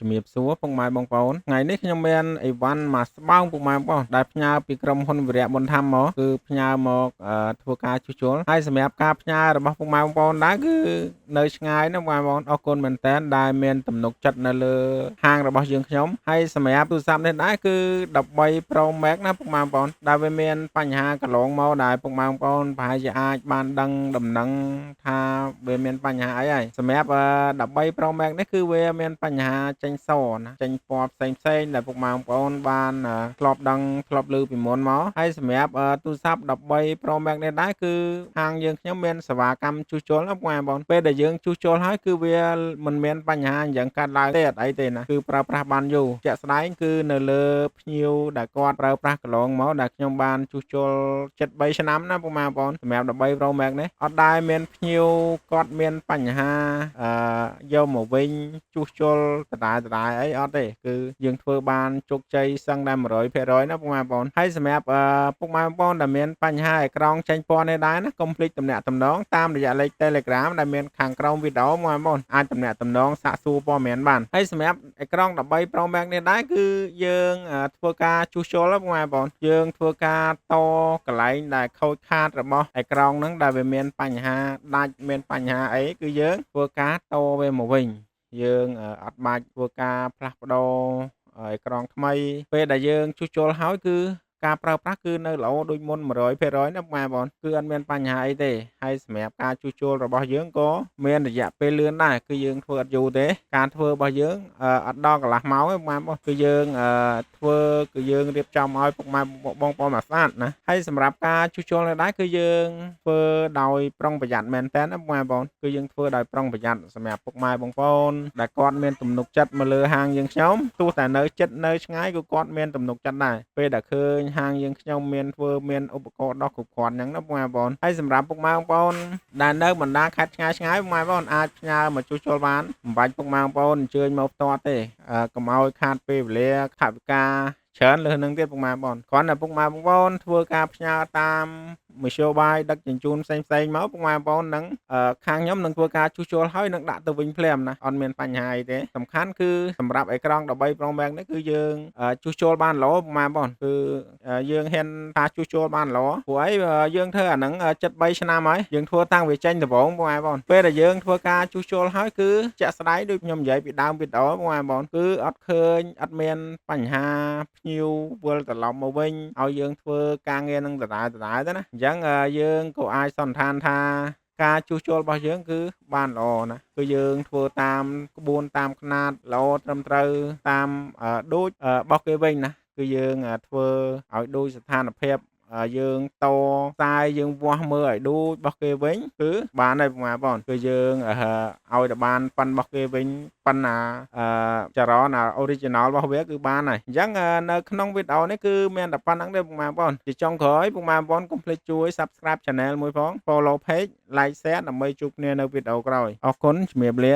ជំរាបសួរពុកម៉ែបងប្អូនថ្ងៃនេះខ្ញុំមានអីវ៉ាន់មកស្បោងពុកម៉ែបងប្អូនដែលផ្ញើពីក្រុមហ៊ុនវិរៈបុណ្យធម្មមកគឺផ្ញើមកធ្វើការជួសជុលហើយសម្រាប់ការផ្ញើរបស់ពុកម៉ែបងប្អូនដែរគឺនៅឆ្ងាយណាបងប្អូនអរគុណមែនតើដែលមានទំនុកចិត្តនៅលើហាងរបស់យើងខ្ញុំហើយសម្រាប់ទូរស័ព្ទនេះដែរគឺ13 Pro Max ណាពុកម៉ែបងប្អូនដែលវាមានបញ្ហាកន្លងមកដែលពុកម៉ែបងប្អូនប្រហែលជាអាចបានដឹងដំណឹងថាវាមានបញ្ហាអីហើយសម្រាប់13 Pro Max នេះគឺវាមានបញ្ហាចេញសណាចេញពណ៌ផ្សេងដែលពុកម៉ែបងប្អូនបានធ្លាប់ដឹងធ្លាប់ឮពីមុនមកហើយសម្រាប់ទូរស័ព្ទ13 Pro Max នេះដែរគឺហាងយើងខ្ញុំមានសេវាកម្មជួសជុលណាពុកម៉ែបងប្អូនពេលដែលយើងជួសជុលហើយគឺវាមិនមានបញ្ហាអញ្ចឹងកើតឡើងទេអត់អីទេណាគឺប្រើប្រាស់បានយូរជាក់ស្ដែងគឺនៅលើភ្ញៀវដែលគាត់ប្រើប្រាស់កន្លងមកដែលខ្ញុំបានជួសជុល73 ឆ្នាំណាពុកម៉ែបងប្អូនសម្រាប់13 Pro Max នេះអត់ដែលមានភ្ញៀវគាត់មានបញ្ហាយកមកវិញជួសជុលដដែលអីអត់ទេគឺយើងធ្វើបានជោគជ័យសឹងតែ 100% ណាពុកម៉ែបងប្អូនហើយសម្រាប់ពុកម៉ែបងប្អូនដែលមានបញ្ហាអេក្រង់ចេញពណ៌នេះដែរណាកុំភ្លេចទំនាក់ទំនងតាមរយៈលេខ Telegram ដែលមានខាងក្រោមវីដេអូបងប្អូនអាចទំនាក់ទំនងសាកសួរព័ត៌មានបានហើយសម្រាប់អេក្រង់13 Pro Max នេះដែរគឺយើងធ្វើការជួសជុលណាបងប្អូនយើងធ្វើការតកន្លែងដែលខូចខាតរបស់អេក្រង់ហ្នឹងដែលវាមានបញ្ហាដាច់មានបញ្ហាអីគឺយើងធ្វើការតវាមកវិញយើងអត់បាច់ធ្វើការផ្លាស់ប្ដូរអេក្រង់ថ្មីពេលដែលយើងជួសជុលហើយគឺការប្រើប្រាស់គឺនៅល្អដូចមុន 100% ណាបងប្អូនគឺអត់មានបញ្ហាអីទេហើយសម្រាប់ការជួសជុលរបស់យើងក៏មានរយៈពេលលឿនដែរគឺយើងធ្វើអត់យូរទេការធ្វើរបស់យើងអត់ដល់កន្លះម៉ោងទេបងប្អូនគឺយើងធ្វើគឺយើងរៀបចំឲ្យពុកម៉ែបងប្អូនមកស្អាតណាហើយសម្រាប់ការជួសជុលនេះដែរគឺយើងធ្វើដោយប្រុងប្រយ័ត្នមែនតើណាបងប្អូនគឺយើងធ្វើដោយប្រុងប្រយ័ត្នសម្រាប់ពុកម៉ែបងប្អូនដែលគាត់មានទំនុកចិត្តមកលើហាងយើងខ្ញុំទោះតែនៅចិត្តនៅឆ្ងាយក៏គាត់មានទំនុកចិត្តដែរពេលដែលឃើញហាងយើងខ្ញុំមានឧបករណ៍ដោះគ្រប់គ្រាន់អញ្ចឹងណាបងប្អូនហើយសម្រាប់ពុកម៉ែបងប្អូនដែលនៅបណ្ដាខេត្តឆ្ងាយបងប្អូនអាចផ្ញើមកជួសជុលបានមិនបាច់ពុកម៉ែបងប្អូនអញ្ជើញមកផ្ទាល់ទេកុំឲ្យខាតពេលវេលាថវិកាច្រើនលើសនឹងទៀតពុកម៉ែបងគ្រាន់តែពុកម៉ែបងប្អូនធ្វើការផ្ញើតាមមធ្យោបាយដឹកជញ្ជូនផ្សេងមកពុកម៉ែបងប្អូននឹងខាងខ្ញុំនឹងធ្វើការជួសជុលហើយនឹងដាក់ទៅវិញភ្លាមណាអត់មានបញ្ហាអីទេសំខាន់គឺសម្រាប់អេក្រង់13 Pro Max នេះគឺយើងជួសជុលបានល្អពុកម៉ែបងប្អូនគឺយើងហ៊ានថាជួសជុលបានល្អព្រោះអីយើងធ្វើអាហ្នឹង73 ឆ្នាំហើយយើងធ្វើតាំងវាចេញដំបូងពុកម៉ែបងប្អូនពេលដែលយើងធ្វើការជួសជុលហើយគឺជាក់ស្ដែងដូចខ្ញុំនិយាយពីដើមវីដេអូពុកម៉ែបងប្អូនគឺអត់ឃើញអត់មានបញ្ហាភ្ញៀវវិលត្រឡប់មកវិញឲ្យយើងធ្វើការងារនឹងដដែលទៅណាអញ្ចឹងយើងក៏អាចសន្និដ្ឋានថាការជួសជុលរបស់យើងគឺបានល្អណាគឺយើងធ្វើតាមក្បួនតាមខ្នាតល្អត្រឹមត្រូវតាមដូចរបស់គេវិញណាគឺយើងធ្វើឲ្យដូចស្ថានភាពយើងតខ្សែយើងវាស់មើលឲ្យដូចរបស់គេវិញគឺបានហើយបងប្អូនគឺយើងឲ្យតែបានប៉ិនរបស់គេវិញប៉ិនចរន្តoriginal របស់វាគឺបានហើយអញ្ចឹងនៅក្នុងវីដេអូនេះគឺមានតែប៉ុណ្្នឹងទេបងប្អូនជាចុងក្រោយបងប្អូនកុំភ្លេចជួយ Subscribe Channel មួយផង Follow Page Like Share ដើម្បីជួបគ្នានៅវីដេអូក្រោយអរគុណជំរាបលា